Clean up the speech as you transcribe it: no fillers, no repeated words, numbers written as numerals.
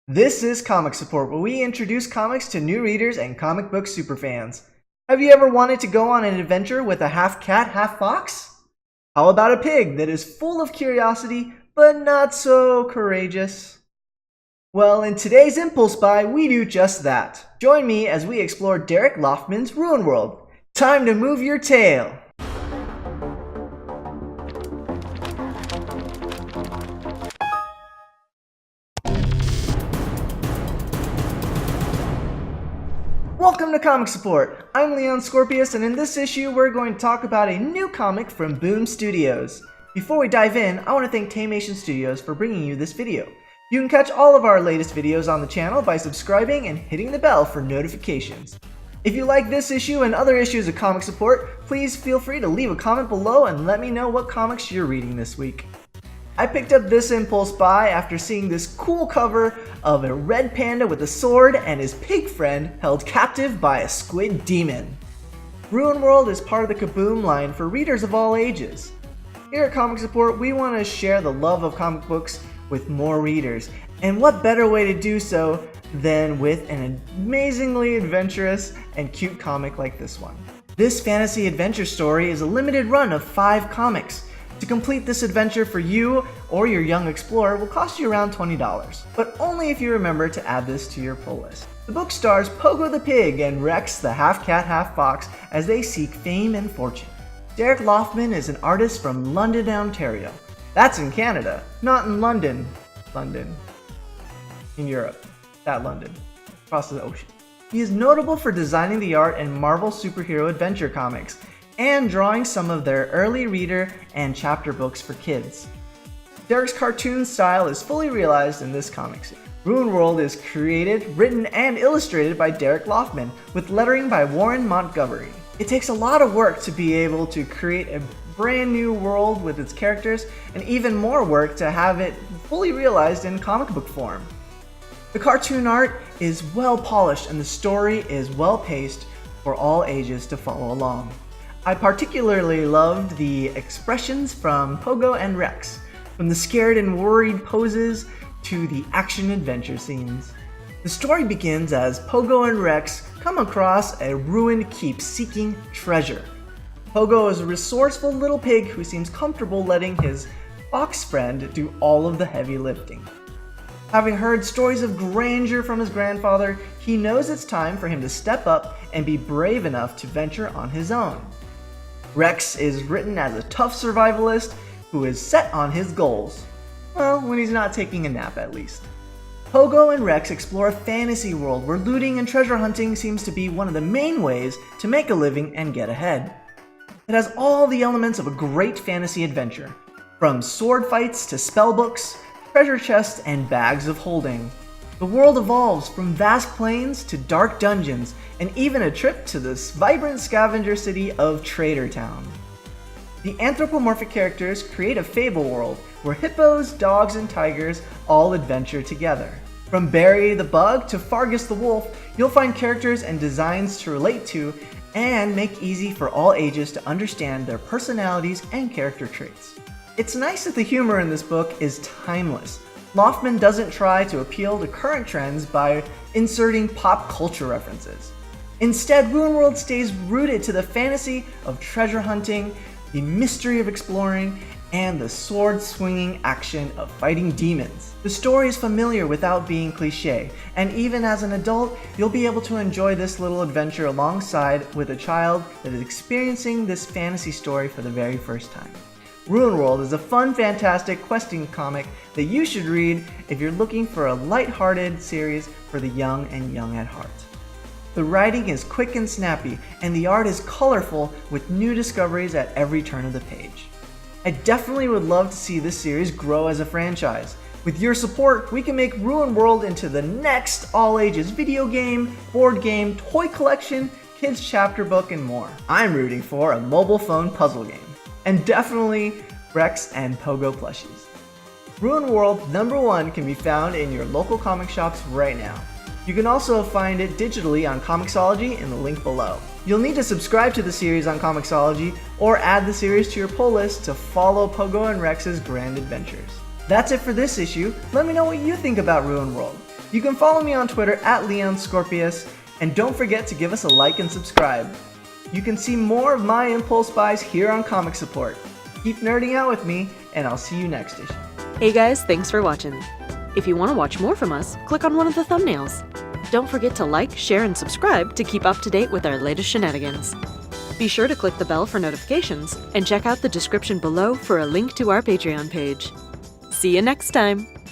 This is Comic Support, where we introduce comics to new readers and comic book superfans. Have you ever wanted to go on an adventure with a half cat, half fox? How about a pig that is full of curiosity, but not so courageous? Well, in today's Impulse Buy, we do just that. Join me as we explore Derek Laufman's RuinWorld. Time to move your tail! Welcome to Comic Support! I'm Leon Scorpius, and in this issue we're going to talk about a new comic from Boom Studios. Before we dive in, I want to thank Taymation Studios for bringing you this video. You can catch all of our latest videos on the channel by subscribing and hitting the bell for notifications. If you like this issue and other issues of Comic Support, please feel free to leave a comment below and let me know what comics you're reading this week. I picked up this Impulse Buy after seeing this cool cover of a red panda with a sword and his pig friend held captive by a squid demon. RuinWorld is part of the Kaboom line for readers of all ages. Here at Comic Support, we want to share the love of comic books with more readers, and what better way to do so than with an amazingly adventurous and cute comic like this one. This fantasy adventure story is a limited run of 5 comics. To complete this adventure for you or your young explorer will cost you around $20, but only if you remember to add this to your pull list. The book stars Pogo the pig and Rex the half-cat, half-fox as they seek fame and fortune. Derek Laufman is an artist from London, Ontario. That's in Canada, not in London. London. In Europe. That London. Across the ocean. He is notable for designing the art in Marvel superhero adventure comics, and drawing some of their early reader and chapter books for kids. Derek's cartoon style is fully realized in this comic series. RuinWorld is created, written, and illustrated by Derek Laufman, with lettering by Warren Montgomery. It takes a lot of work to be able to create a brand new world with its characters, and even more work to have it fully realized in comic book form. The cartoon art is well polished and the story is well paced for all ages to follow along. I particularly loved the expressions from Pogo and Rex, from the scared and worried poses to the action-adventure scenes. The story begins as Pogo and Rex come across a ruined keep seeking treasure. Pogo is a resourceful little pig who seems comfortable letting his fox friend do all of the heavy lifting. Having heard stories of grandeur from his grandfather, he knows it's time for him to step up and be brave enough to venture on his own. Rex is written as a tough survivalist who is set on his goals. Well, when he's not taking a nap at least. Pogo and Rex explore a fantasy world where looting and treasure hunting seems to be one of the main ways to make a living and get ahead. It has all the elements of a great fantasy adventure, from sword fights to spellbooks, treasure chests, and bags of holding. The world evolves from vast plains to dark dungeons, and even a trip to this vibrant scavenger city of Trader Town. The anthropomorphic characters create a fable world where hippos, dogs, and tigers all adventure together. From Barry the Bug to Fargus the Wolf, you'll find characters and designs to relate to and make easy for all ages to understand their personalities and character traits. It's nice that the humor in this book is timeless. Laufman doesn't try to appeal to current trends by inserting pop culture references. Instead, RuinWorld stays rooted to the fantasy of treasure hunting, the mystery of exploring, and the sword-swinging action of fighting demons. The story is familiar without being cliché, and even as an adult, you'll be able to enjoy this little adventure alongside with a child that is experiencing this fantasy story for the very first time. RuinWorld is a fun, fantastic questing comic that you should read if you're looking for a light-hearted series for the young and young at heart. The writing is quick and snappy, and the art is colorful with new discoveries at every turn of the page. I definitely would love to see this series grow as a franchise. With your support, we can make RuinWorld into the next all-ages video game, board game, toy collection, kids chapter book, and more. I'm rooting for a mobile phone puzzle game. And definitely Rex and Pogo plushies. RuinWorld #1 can be found in your local comic shops right now. You can also find it digitally on Comixology in the link below. You'll need to subscribe to the series on Comixology or add the series to your pull list to follow Pogo and Rex's grand adventures. That's it for this issue. Let me know what you think about RuinWorld. You can follow me on Twitter at LeonScorpius, and don't forget to give us a like and subscribe. You can see more of my impulse buys here on Comic Support. Keep nerding out with me, and I'll see you next issue. Hey guys, thanks for watching. If you want to watch more from us, click on one of the thumbnails. Don't forget to like, share, and subscribe to keep up to date with our latest shenanigans. Be sure to click the bell for notifications, and check out the description below for a link to our Patreon page. See you next time!